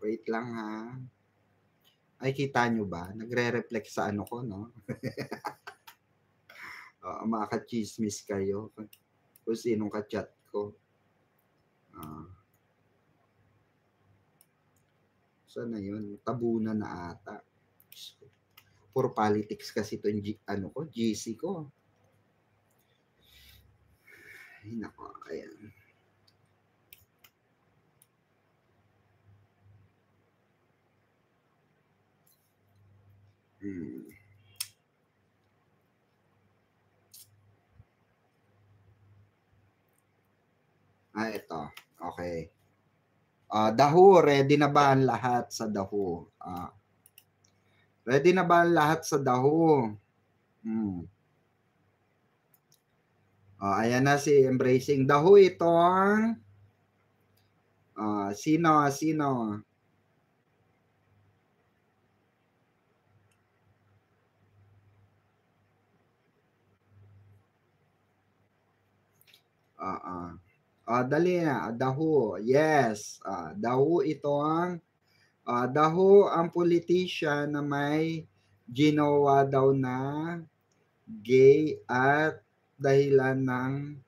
Wait lang ha. Ay, kita nyo ba? Nagre-reflect sa ano ko, no? Makaka-chismis kayo kung sinong ka-chat ko. Saan na yun? Tabunan na ata. Puro politics kasi ito yung GC ko. Ay, nako, ayan. Ito. Okay. Daho, ready na ba ang lahat sa Daho? Ready na ba ang lahat sa Daho? Ayan na si Embracing Daho itong sino? Dali na. Daho. Yes. Daho itong Daho ang politician na may ginawa daw na gay at dahilan ng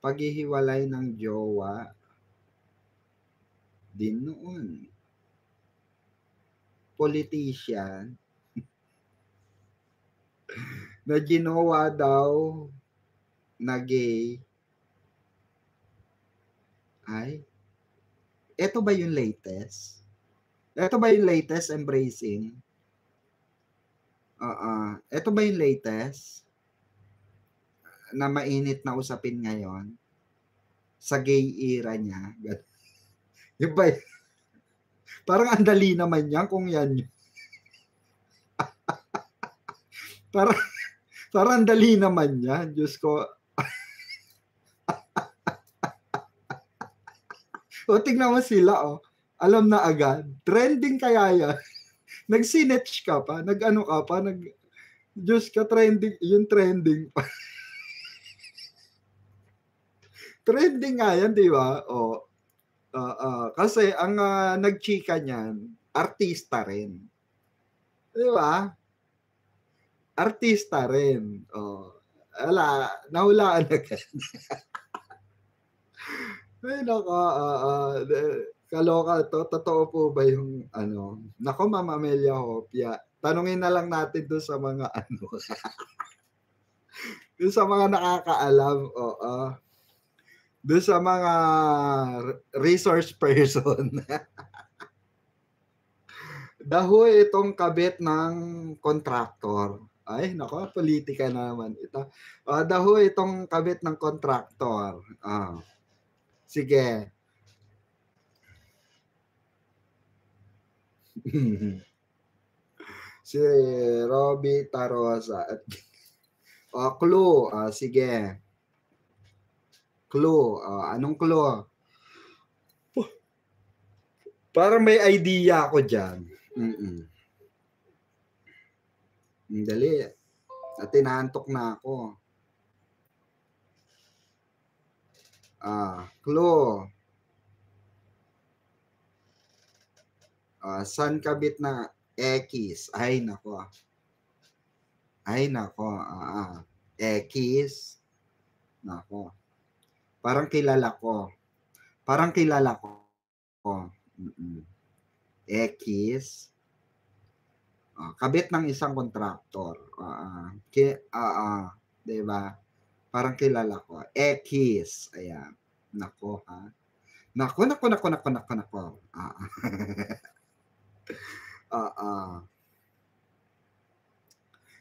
paghihiwalay ng jowa din noon. Politician na ginawa daw na gay. Ay, eto ba yung latest? Eto ba yung latest, Embracing? Eto ba yung latest na mainit na usapin ngayon sa gay era niya? Yung ba? Parang andali naman yan kung yan. Parang andali naman yan. Diyos ko. Tingnan mo sila, alam na agad. Trending kaya yan. Nag-sinetch ka pa, nag-ano ka pa, Diyos ka, trending, yung trending pa. Trending nga yan, di ba? Kasi ang nagchika niyan, artista rin. Di ba? Artista rin. Nahulaan agad. Ay, kaloka to. Totoo po ba yung Nako, Ma'am Amelia Hopia. Tanungin na lang natin doon sa mga doon sa mga nakakaalam. Doon sa mga resource person. Daho itong kabit ng kontraktor. Ay, nako, politika naman ito. Daho itong kabit ng kontraktor. Sige. Si Robby Tarosa. Clue. Sige. Clue. Anong clue? Parang may idea ako dyan. Dali. Tinaantok na ako. Clue. San kabit na X? Ay, nako. X. Nako. Parang kilala ko. X. Kabit ng isang kontraktor. Diba? Parang kilala ko. X. Ayan. Nako, ha? Nako.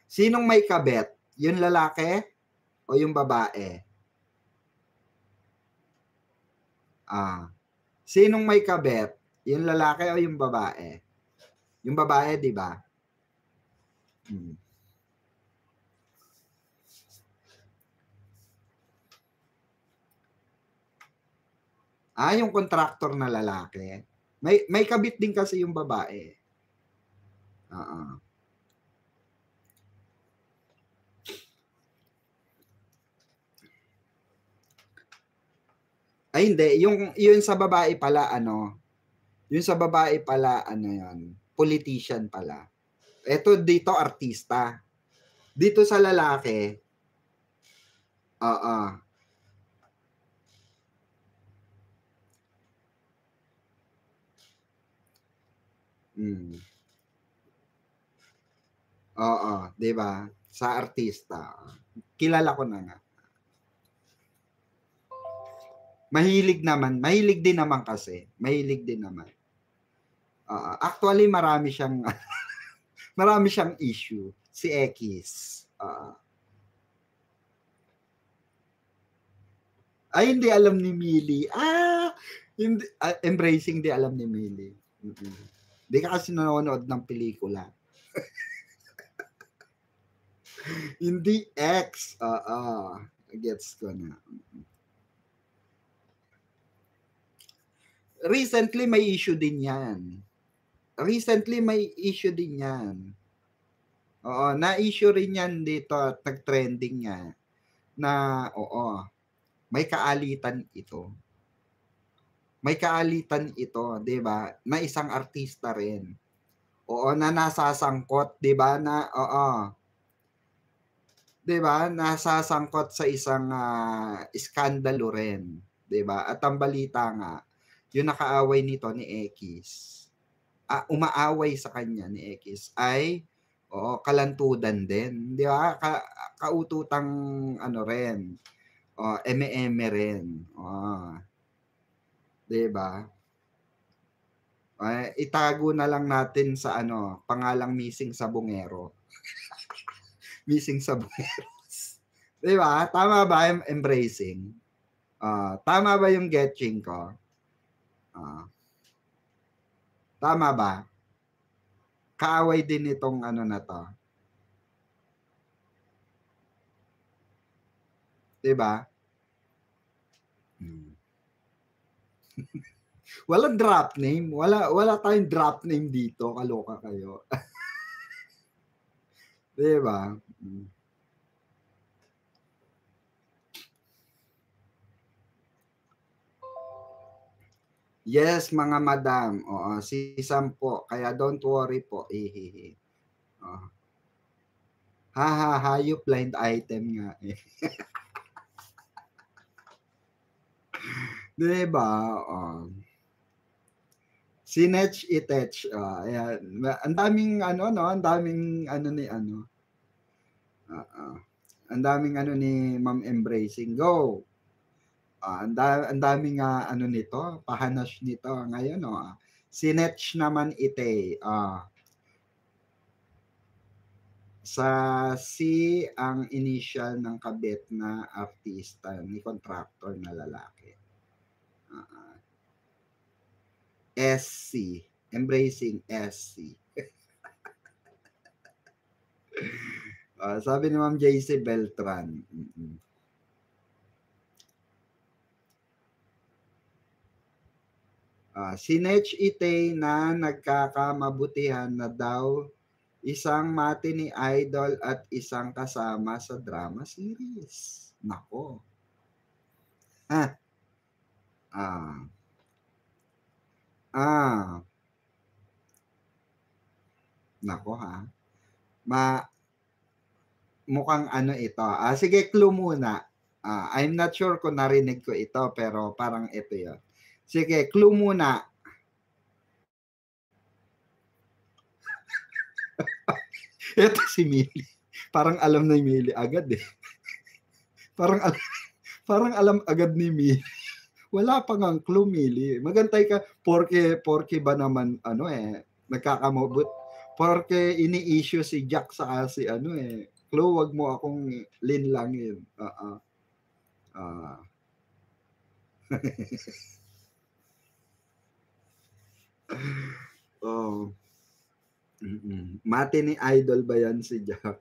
Sinong may kabit? Yung lalaki o yung babae? Sinong may kabit? Yung lalaki o yung babae? Yung babae, di ba? Yung contractor na lalaki. May kabit din kasi yung babae. Ay, hindi. Yung sa babae pala, Yung sa babae pala, ano yun, politician pala. Eto dito, artista. Dito sa lalaki, oo. Mm. Oo, 'di ba? Sa artista. Kilala ko na nga. Mahilig din naman kasi. Mahilig din naman. Oo. Actually, marami siyang issue. Si Ekis. Oo. Ay, hindi alam ni Millie. Hindi, embracing di alam ni Millie. Hindi ka kasi nanonood ng pelikula. Hindi X. Oo. Gets ko na. Recently, may issue din yan. Oo, na-issue rin yan dito at nag-trending nga na, oo, may kaalitan ito. May kaalitan ito, 'di ba? Na isang artista rin. Oo, na nasasangkot, 'di ba? Na oo. 'Di ba? Nasasangkot sa isang iskandalo rin, 'di ba? At ang balita nga, yung nakaaway nito ni Ekis, umaaway sa kanya ni Ekis ay oo, kalantudan din, 'di ba? Kaututang ano rin, eme-eme rin. Oh, 'di ba? Itago na lang natin sa ano, pangalang Missing Sabongero. Missing Sabongeros. 'Di ba? Tama ba yung embracing? Tama ba yung getching ko? Ah, tama ba? Kaaway din itong ano na 'to, 'di ba? Hmm. Walang drop name, wala tayong drop name dito, kaloka kayo. 'Di ba? Hmm. Yes, mga madam. Oo, si Sam po. Kaya don't worry po. Hehehe. Oh. Hayop blind item nga eh. 'Di ba? Oh. Sinetch Itech. Ayan. Ang daming ano, no? Ang daming ano ni ano. Oo. Ang daming ano ni Ma'am Embracing. Go! Ang daming ano nito, pahanas nito ngayon. Sinetch naman ite. Sa C ang initial ng kabit na artista ni contractor na lalaki. Uh, SC. Embracing SC. Sabi ni Ma'am JC Beltran. Sinetch ite na nagkakamabutihan na daw isang matinee idol at isang kasama sa drama series. Nako. Ah. Nako ha. Mukhang ano ito. Sige, clue muna. I'm not sure kung narinig ko ito, pero parang ito yun. Sige, clue muna. Ito si Mili. Parang alam na ni Mili agad eh. Parang alam agad ni Mili. Wala pa ngang clue, Mili. Magantay ka, porke ba naman, ano eh, nagkakamabot. Porke ini-issue si Jack sa si ano eh. Clue, wag mo akong linlangin. Oh. Mati ni idol ba yan si Jack?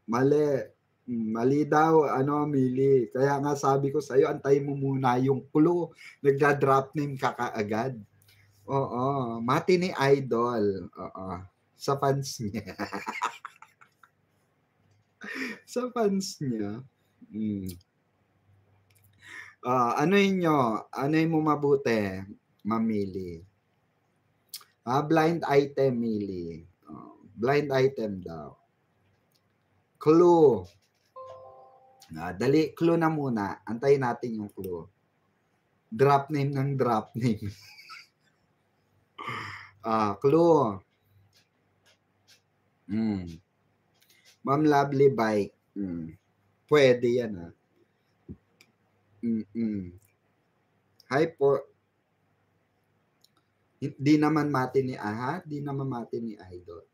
Mali. Mali daw, ano, Mili. Kaya nga sabi ko sa'yo, antayin mo muna yung clue. Nagda-drop name ka kaagad. Oo. Mati ni idol. Oo. Sa fans niya. Sa fans niya. Anuhin niyo, anuhin mo mabuti, mamili. Blind item, Mili. Blind item daw. Clue. Dali, clue na muna. Antayin natin yung clue. Drop name ng drop name. Clue. Ma'am Lovely Bike. Pwede yan, Hi po. Di naman mati ni Di naman mati ni Idol.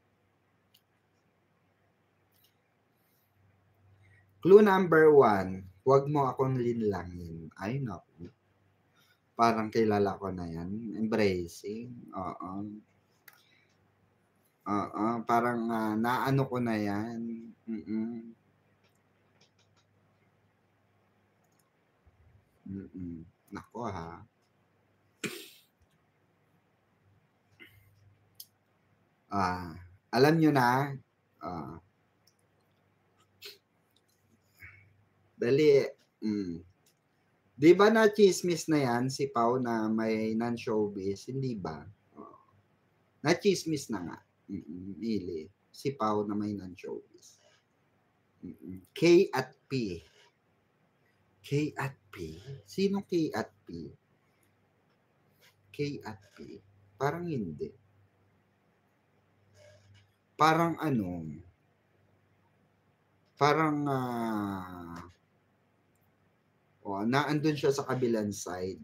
Clue number 1, huwag mo akong linlangin. Ay, naku. Parang kilala ko na yan. Embracing. Parang naano ko na yan. Nako ha. Alam nyo na. Dali. Di ba na chismis na yan si Pao na may non-showbiz? Hindi ba? Na chismis na nga. Ili. Si Pao na may non-showbiz. K at P. K at P? Sino K at P? K at P? Parang hindi. Parang ano? Parang naandun siya sa kabilang side.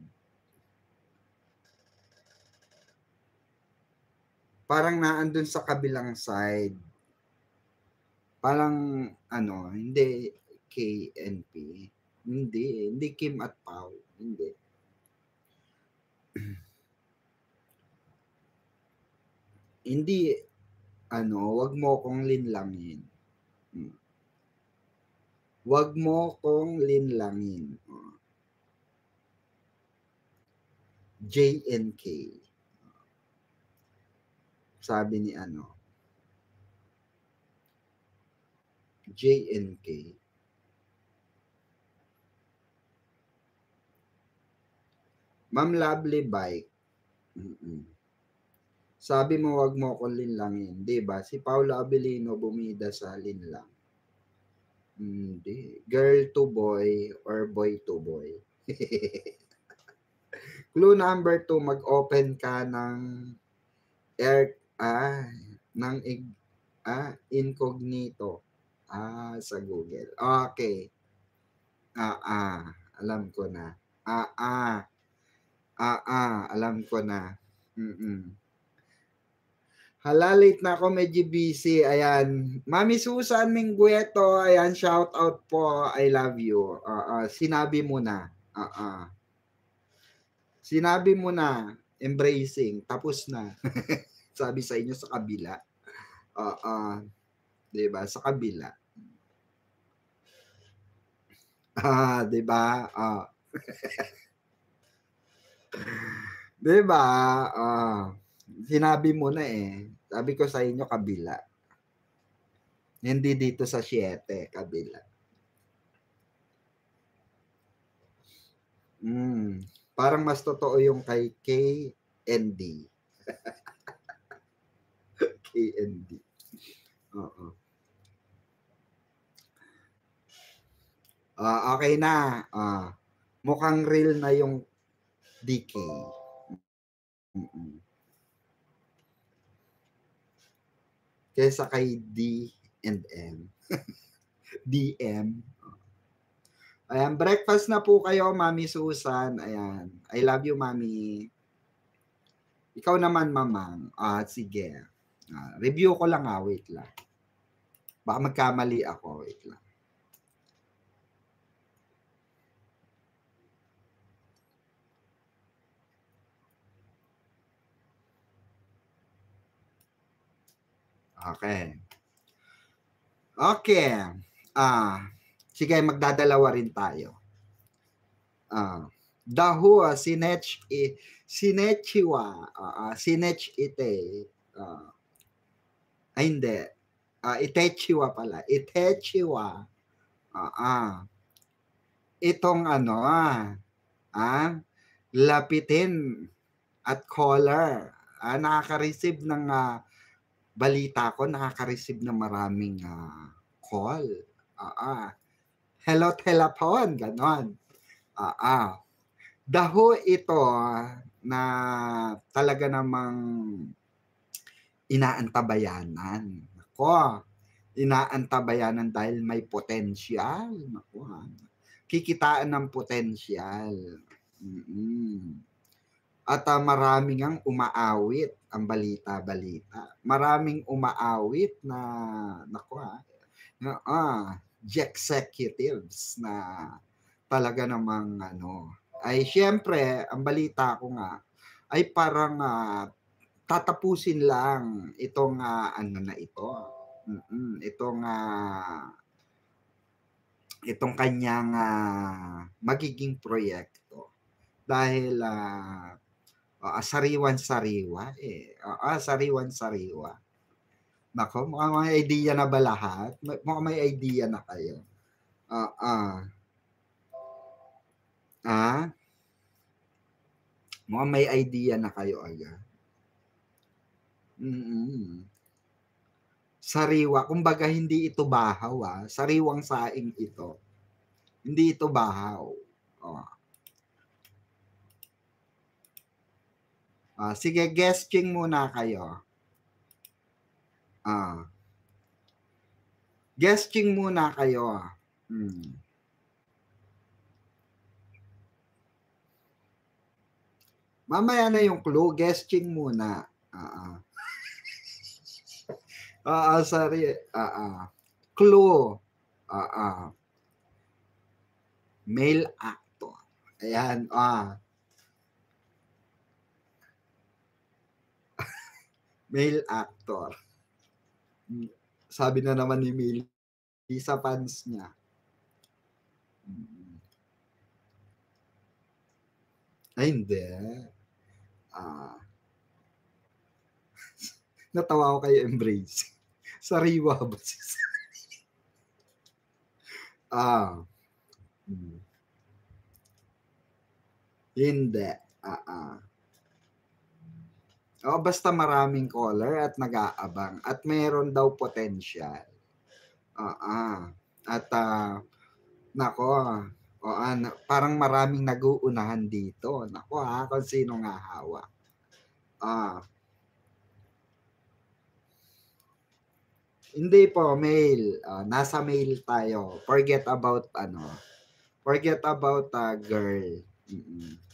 Parang naandun sa kabilang side. Parang ano, hindi KNP. Hindi Kim at Pao. Hindi. Hindi, wag mo kong linlangin. Wag mo kong linlangin. JNK. Sabi ni JNK. Ma'am Lovely Bike. Sabi mo wag mo akong linlangin, 'di ba? Si Paolo Abilino bumida sa linlang. Hindi. Girl to boy or boy to boy. Clue number 2, mag-open ka ng incognito. Sa Google. Okay. Alam ko na. Alam ko na. Hala, late na ako, medyo busy. Ayan. Mami Susan Minggueto, ayan, shout out po. I love you. Sinabi mo na. Sinabi mo na, embracing, tapos na. Sabi sa inyo sa kabila. Diba? Sa kabila. Diba? Diba? Sinabi mo na eh. Sabi ko sa inyo kabila. Hindi dito sa 7, kabila. Parang mas totoo yung kay KND. KND. Okay na. Mukhang real na yung DK. Kesa kay D and M. DM. Ayan, breakfast na po kayo, Mami Susan. Ayan. I love you, Mami. Ikaw naman, Mamang. Sige. Review ko lang wait lang. Baka magkamali ako, wait lang. Okay. Okay. Sige, magdadalawa rin tayo. Dahua, sinechiwa, sinechite, hindi. Itechiwa pala. Itechiwa. Itong lapitin at caller. Nakaka-receive ng balita ko, nakaka-receive ng maraming call. Hello, telephone, ganon. Daho ito na talaga namang inaantabayanan. Ako, inaantabayanan dahil may potensyal. Ako, kikitaan ng potensyal. At maraming ang umaawit ang balita-balita. Maraming umaawit na executives na talaga namang ay syempre ang balita ko nga ay parang tatapusin lang itong itong kanyang magiging proyekto dahil sariwan-sariwa sariwan-sariwa. Nako, mukhang may idea na ba lahat? Mukhang may idea na kayo. Mukhang may idea na kayo agad. Sariwa, kumbaga hindi ito bahaw, sariwang saing ito. Hindi ito bahaw. Sige, guessing muna kayo. Guessing muna kayo. Mamaya na yung clue, guessing muna. Sorry. Clue. Male actor. Ayan, male actor. Sabi na naman ni Mil, sa fans niya. Ay, hindi. Natawa ko kay Embrace. Sariwa ba si Hindi. Basta maraming caller at nag-aabang at mayroon daw potential. At nako, parang maraming nag-uunahan dito. Nako, kung sino nga hawak. Hindi po, male. Nasa male tayo. Forget about girl.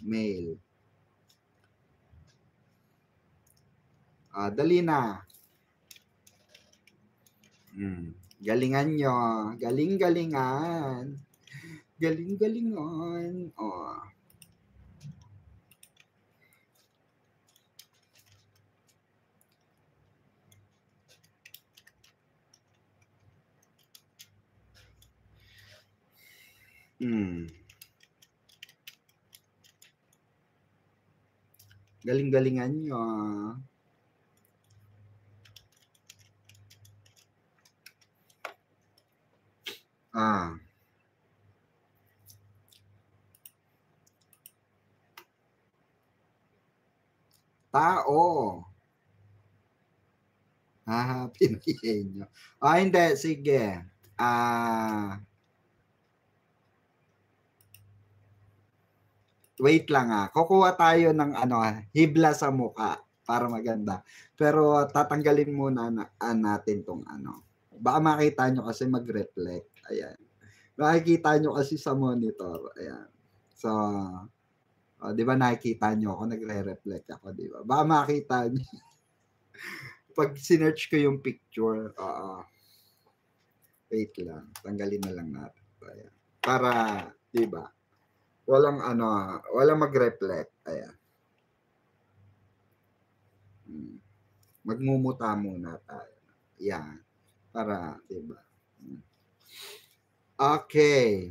Male. Dali na. Galingan nyo. Galing-galingan. Galing-galingan. Galing-galingan nyo. Tao. Pinahihin nyo. Hindi. Sige. Wait lang kukuha tayo ng hibla sa mukha para maganda. Pero tatanggalin muna natin tong Baka makita nyo kasi mag-reflect. Ayan. Makikita nyo kasi sa monitor. Ayan. So, di ba nakikita nyo ako, nagre-reflect ako, di ba? Baka makita nyo. Pag sinearch ko yung picture, wait lang. Tanggalin na lang natin. Ayan. Para, di ba? Walang mag-reflect. Ayan. Magmumuta muna tayo. Yan. Para, diba? Okay.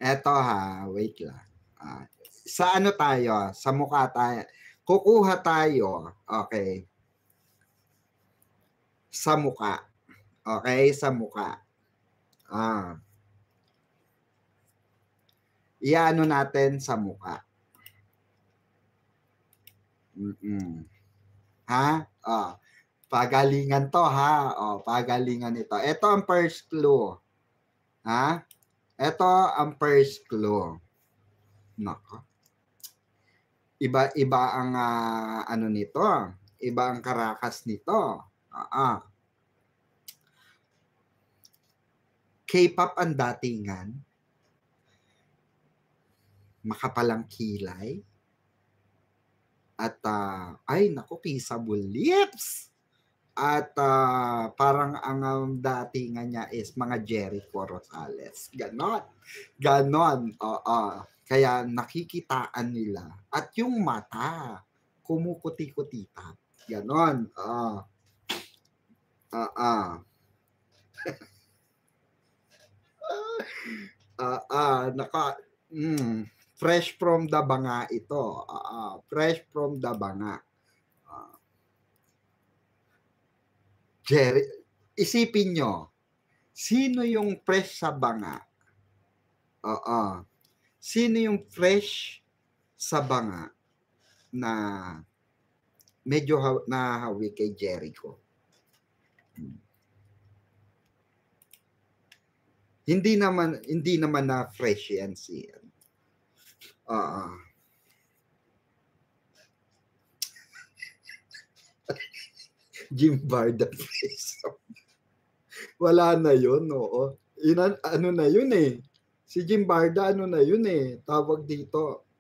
Eto wait lang. Sa tayo? Sa mukha tayo. Kukuha tayo. Okay. Sa mukha. Okay, sa mukha. Ah, i-ano natin sa mukha. Ha? Oh, pagalingan 'to ha, oh, pagalingan ito. Ito ang first clue, ha? Ito ang first clue. Naku, iba-iba ang, ano nito, iba ang karakas nito, oo. K-pop ang datingan, makapal ang kilay, at, ay naku, kissable lips. At, parang ang, datingan niya is mga Jericho Rosales, gano'n. Gano'n, oo. Kaya nakikitaan nila at yung mata kumukuti-kutitan, gano'n, oo. Oo. Oo, fresh from the banga ito, oo, fresh from the banga. Ah, Jeri isipin niyo, sino yung fresh sa banga? Oo. Sino yung fresh sa banga na medyo nahahawi kay Jericho? Hindi naman na fresh yan si ano, oo. Jim Barda fresh. Wala na yun, oo. Ano na yun, eh, si Jim Barda ano na yun, eh, tawag dito,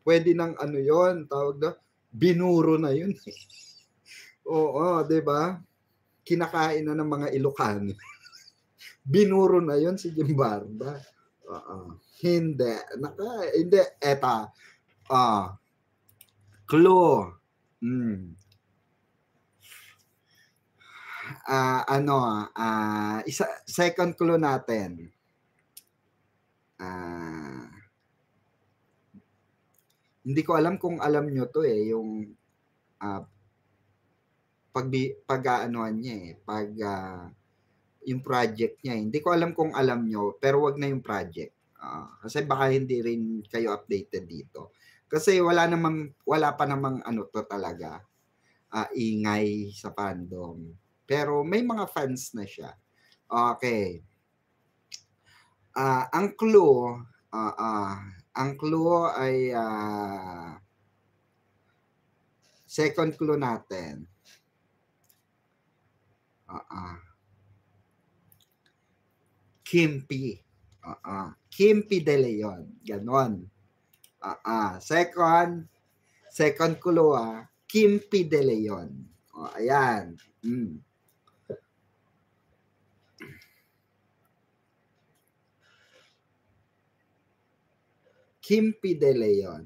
puwede ng ano yun, tawag dun, binuro na yun, eh. Oo, 'di ba? Kinakain na ng mga Ilocano. Binuro na yun si Jim Barda. Oo. Hindi, ah, clue. Hmm. Second clue natin. Ah, hindi ko alam kung alam nyo 'to, eh, yung, ah, pag-aanuhan niya, eh, yung project niya, eh. Hindi ko alam kung alam nyo, pero 'wag na yung project. Kasi baka hindi rin kayo updated dito. Kasi wala pa namang ano 'to talaga, ingay sa fandom. Pero may mga fans na siya. Okay. Ang clue, ang clue ay, second clue natin. Kimpi. Kimpi De Leon, gano'n. Second clue, Kimpi De Leon. Ayan. Kimpi De Leon.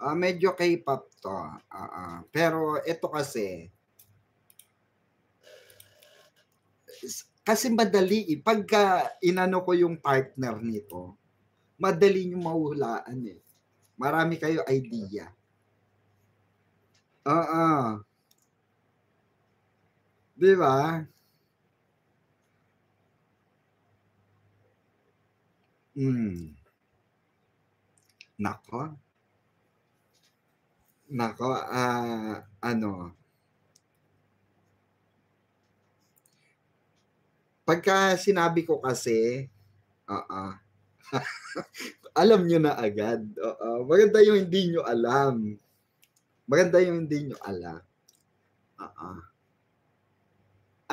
Medyo K-pop 'to, pero ito kasi madali, eh, pagka inano ko yung partner nito, madali niyong mahuhulaan, eh. Marami kayo idea. Oo. 'Di ba? Naku, naku, ano, pagka sinabi ko kasi, oo, alam niyo na agad, oo. Maganda yung hindi niyo alam. Maganda yung hindi niyo alam, oo.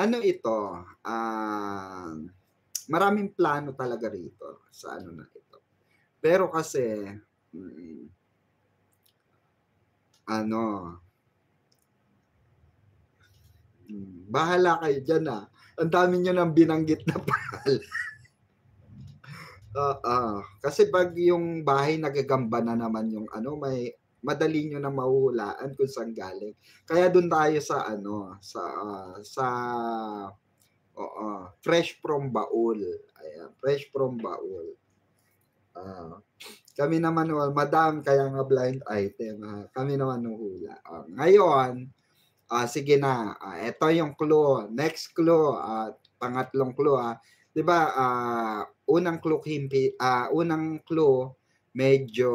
Ano ito, maraming plano talaga rito sa ano na ito. Pero kasi, mm, ano, bahala kayo diyan, Ang dami niyo ng binanggit na pangalan. Oo, kasi 'pag yung bahay nagagamba na naman yung ano, may madali niyo na mahuhulaan kung saan galing. Kaya dun tayo sa ano, sa oo, fresh from baul, ayan, fresh from baul. Ah, kami naman madam kaya nga blind item, kami naman huhula. Ngayon, sige na, eto yung clue, next clue, pangatlong clue, 'di ba, unang clue medyo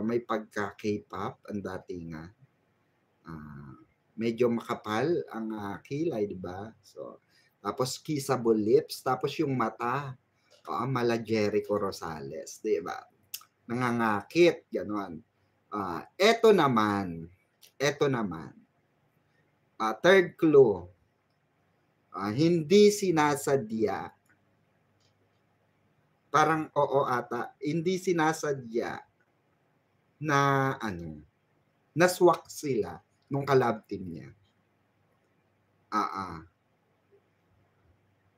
may pagka K-pop ang datingan. Ah, medyo makapal ang, kilay, 'di ba? So, tapos kissable lips, tapos yung mata, mala Jericho Rosales, 'di ba? Nangangakit, gano'n. Eto naman, third clue, hindi sinasadya, parang oo ata, hindi sinasadya na ano, na-swak sila nung ka-love team niya. Oo.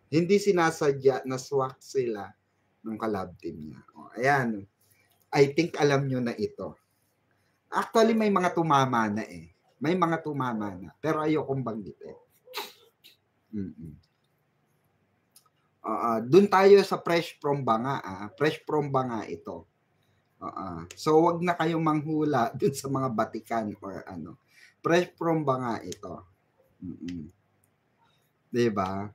Hindi sinasadya na swak sila nung ka-love team niya. Ayan. I think alam niyo na ito. Actually, may mga tumama na, eh. May mga tumama na, pero ayokong banggitin. Dun tayo sa fresh from banga, fresh from banga ito. So, wag na kayong manghula dun sa mga batikan or ano. Fresh from banga ito. 'Di ba?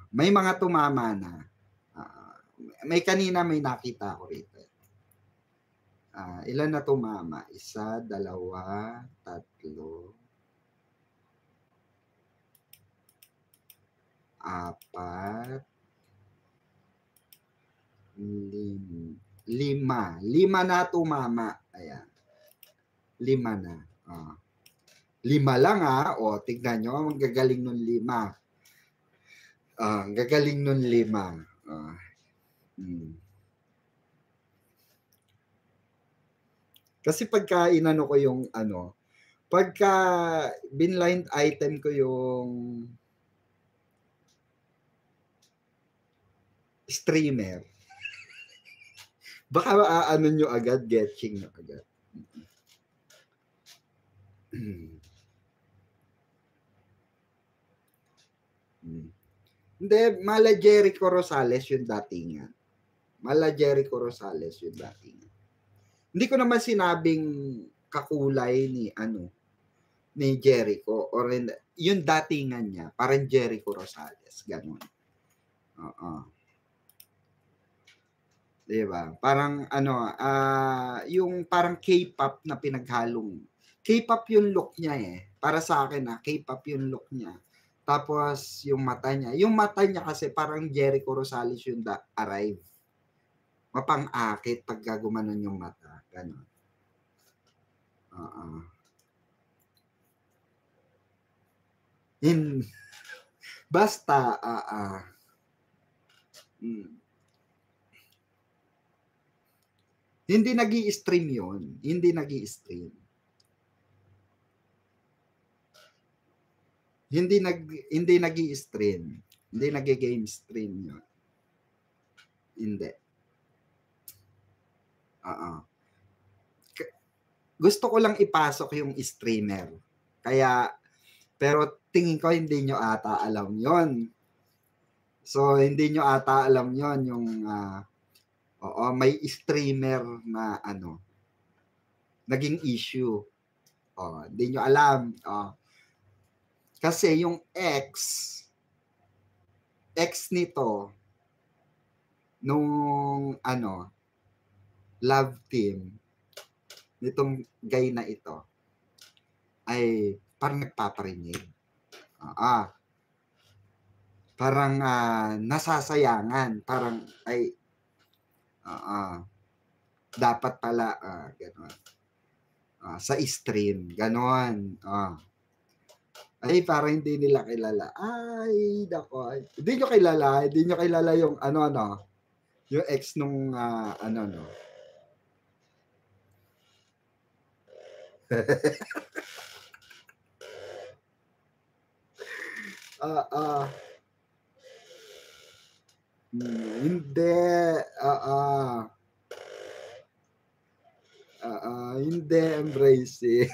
May mga tumama na. May kanina may nakita ko rito. Ilan na tumama? 1, 2, 3, 4, 5. 5 na tumama. Ayan. 5 na. 5 lang, O, tignan nyo. Ang gagaling nun 5. Gagaling nun 5. Kasi pagka inano ko yung ano, pagka binblind item ko yung streamer, baka ano nyo agad, getching nyo agad. Hindi, mala Jericho Rosales yung datingan. Mala Jericho Rosales yung datingan. Hindi ko naman sinabing kakulay ni Jericho or yung datingan niya, parang Jericho Rosales, ganun. Diba? Parang yung parang K-pop na pinaghalong. K-pop yung look niya, eh. Para sa akin, K-pop yung look niya. Tapos yung mata niya kasi parang Jericho Rosales yung arrive. Mapang-akit pag gumanon yung mata, ganun. Basta, hindi nag-i-stream yun. Hindi nag-i-stream. Hindi nag-i-stream. Hindi nag-game stream yun. Hindi. Gusto ko lang ipasok yung streamer. Pero tingin ko hindi nyo ata alam yon. So, hindi nyo ata alam yon yung may streamer na naging issue. Hindi nyo alam. Kasi yung ex nito nung love team nitong guy na ito ay parang nagpaparinig. Parang nasasayangan. Parang dapat pala gano'n. Sa stream, gano'n. Ay, parang hindi nila kilala. Ay, dako. Hindi nyo kilala yung yung ex nung Oo. Hindi, oo. Oo, hindi embracing.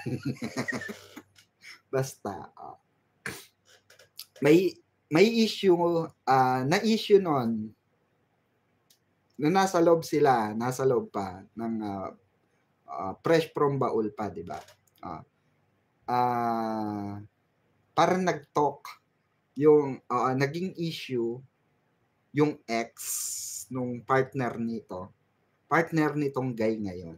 Basta, may may issue, na-issue nun nung nasa loob pa ng, fresh from baul pa, 'di ba? Oh, parang nag-talk naging issue yung ex nung partner nitong guy ngayon.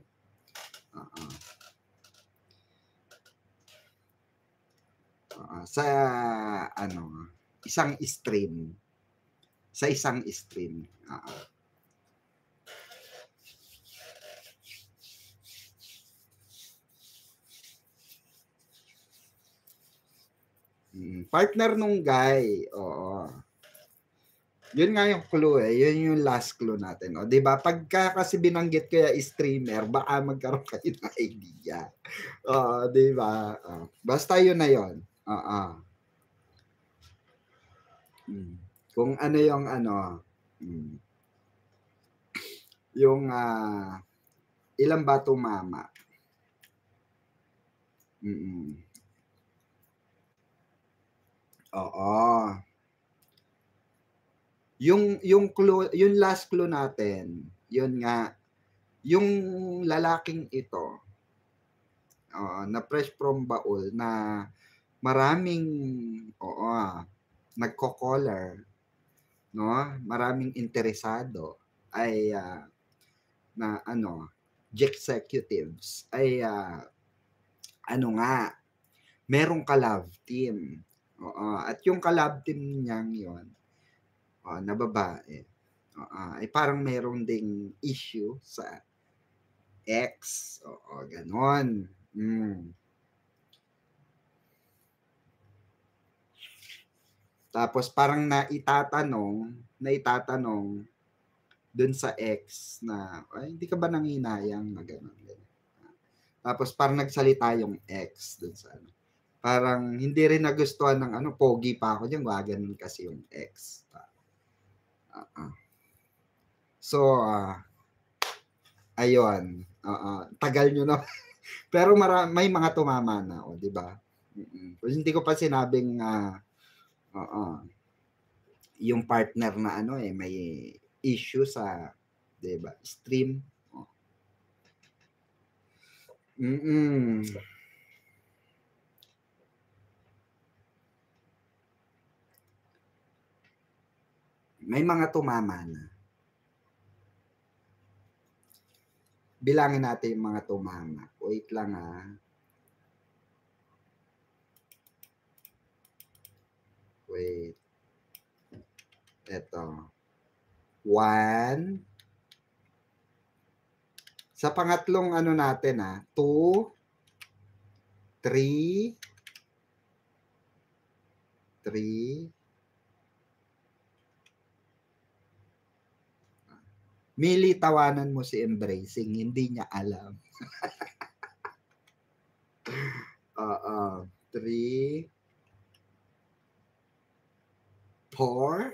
Oo, sa ano, isang stream, sa isang stream, oo. Partner nung guy, oo. Yun nga yung clue, yun yung last clue natin, 'di ba? Pagka kasi binanggit ko yung streamer, baka magkaroon kayo ng idea. Oo, 'di ba? Basta yun na yun, oo. Kung ano yung ano, yung, ilan ba tumama? Oo. Yung clue, yung last clue natin, yun nga, yung lalaking ito, na fresh from baul na maraming, oo, nagko-caller, 'no, maraming interesado ay, na ano, executives ay, ano nga, merong ka-love team, oo, at yung ka-love team niyang yun, na babae, ay parang meron ding issue sa ex, oo, gano'n. Tapos parang naitatanong dun sa ex na, "Ay, hindi ka ba nanghihinayang?" Na gano'n, gano'n. Tapos parang nagsalita yung ex dun sa ano, parang hindi rin nagustuhan ng ano, pogi pa ako diyan, gumaganon kasi yung ex. Oo. So, ayun, tagal niyo na pero may mga tumama na, 'di ba? Hindi ko pa sinabing, oo, yung partner na ano, may issue sa, 'di ba, stream. Oh. Mm. May mga tumama na. Bilangin natin yung mga tumama. Wait lang, Wait. Eto. 1. Sa pangatlong ano natin, 2, 3, 3. Mili, tawanan mo si Embracing, hindi niya alam. Oo. 3, 4,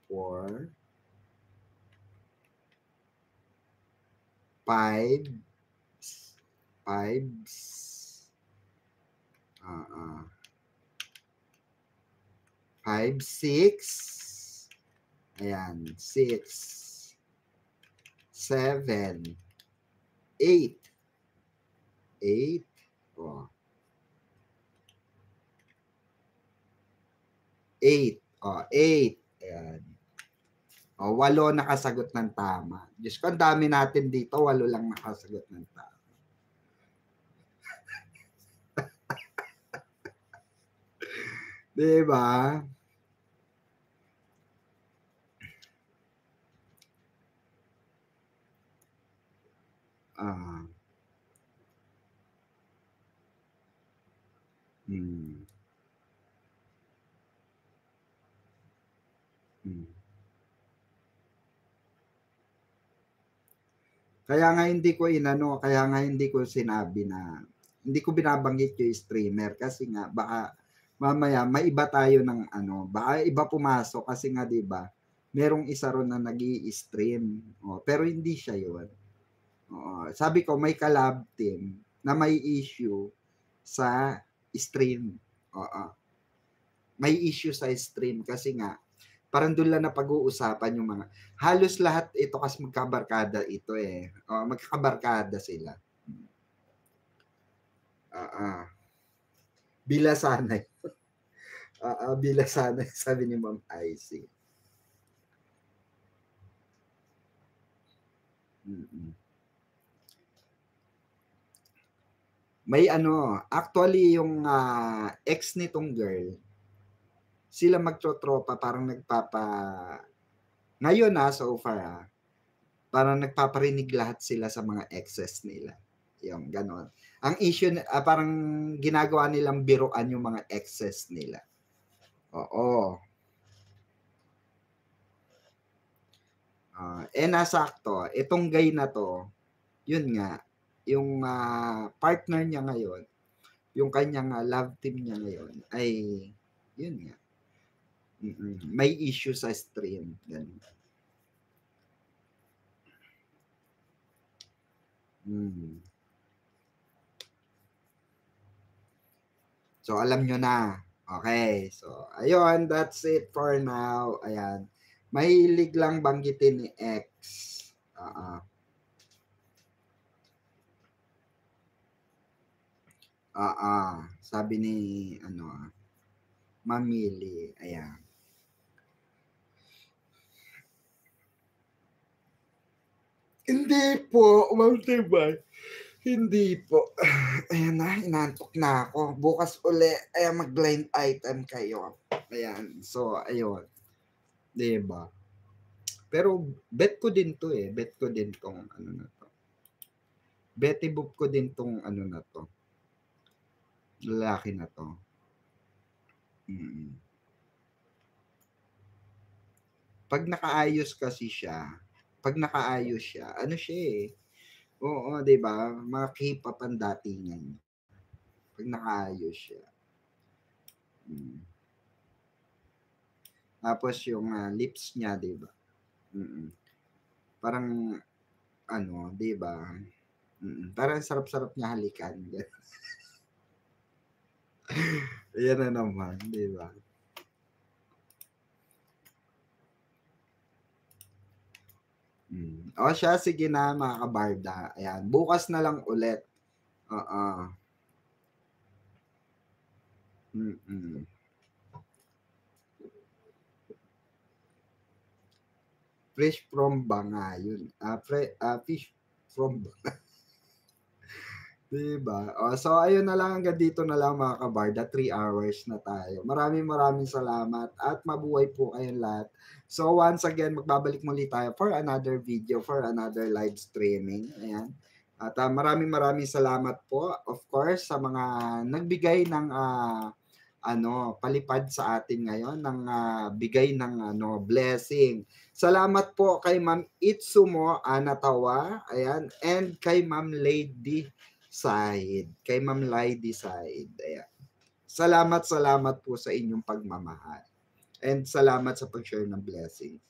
4, 5, 5, 5, 6, ayan, 6, 7, 8, 8, oh, 8, 8, ayan. 8 nakasagot ng tama. Diyos ko, ang dami natin dito, 8 lang nakasagot ng tama. 'Di ba? Ah. Hmm. Hmm. kaya nga hindi ko sinabi na hindi ko binabanggit yung streamer kasi nga baka mamaya maiba tayo ng ano, baka iba pumasok kasi nga 'di ba, merong isa ron na nag-i-stream, pero hindi siya 'yun. Oo, sabi ko may collab team na may issue sa stream, oo. May issue sa stream kasi nga parang dun lang napag-uusapan yung mga halos lahat ito kasi magkabarkada ito, eh, oo, magkakabarkada sila. Oo, bilasanay, oo, bilasanay sabi ni Ma'am Icy, mm. May ano, actually yung, ex nitong girl, sila magtotropa parang ngayon, so far, parang nagpaparinig lahat sila sa mga exes nila, yung gano'n. Ang issue parang ginagawa nilang biruan yung mga exes nila, oo. Nasakto itong guy na 'to, yun nga, yung, partner niya ngayon, yung kanyang, love team niya ngayon ay yun nga, may issue sa stream, gano'n. Hmm. So, alam niyo na. Okay. So, ayun, that's it for now. Ayan. Mahilig lang banggitin ni X. Oo. Oo. Sabi ni ano, Mamili. Ayan. Hindi po, Ma'am Tibay. Hindi po. Ayan na, inantok na ako. Bukas uli, ayan, mag-blind item kayo. Ayan. So, ayun. 'Di ba? Pero bet ko din 'to, eh. Bet ko din 'tong ano na 'to. Betty book ko din 'tong ano na 'to, lalaki na 'to. Mm. 'Pag nakaayos kasi siya, 'pag nakaayos siya, ano siya, eh, oo, 'di ba? Mga K-pop ang datingan niya, 'pag nakaayos siya. Mm. Tapos yung, lips niya, 'di ba? Mm. Parang ano, 'di ba? Parang sarap-sarap niya halikan, ayan na naman, 'di ba? Siya sige na mga kabarda, ayan, bukas na lang ulit, oo. Mm. Fresh from Banga yun, fish from 'di ba? So ayun na lang, hanggang dito na lang mga kabarda, 3 hours na tayo. Maraming salamat at mabuhay po kayong lahat. So once again, magbabalik muli tayo for another video, for another live streaming, ayan. At, maraming salamat po, of course, sa mga nagbigay ng, palipad sa atin ngayon ng, bigay ng ano, blessing. Salamat po kay Ma'am Itsumo Anatawa, ayan, and kay Ma'am Lady Side, kay Ma'am Lady Side, ayan. Salamat po sa inyong pagmamahal and salamat sa pag-share ng blessings.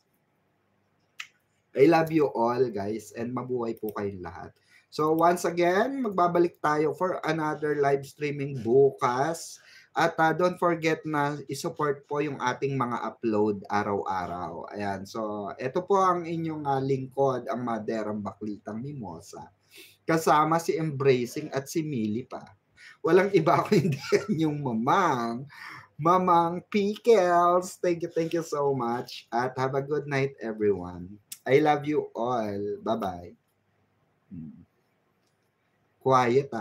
I love you all, guys, and mabuhay po kayong lahat. So once again, magbabalik tayo for another live streaming bukas. At, don't forget na i-support po yung ating mga upload araw-araw. Ayan, so ito po ang inyong, lingkod, ang Maderang Baklitang Mimosa. Kasama si Embracing at si Mili pa. Walang iba kundi yung Mamang Pickles. Thank you so much at have a good night, everyone. I love you all. Bye-bye. Quiet,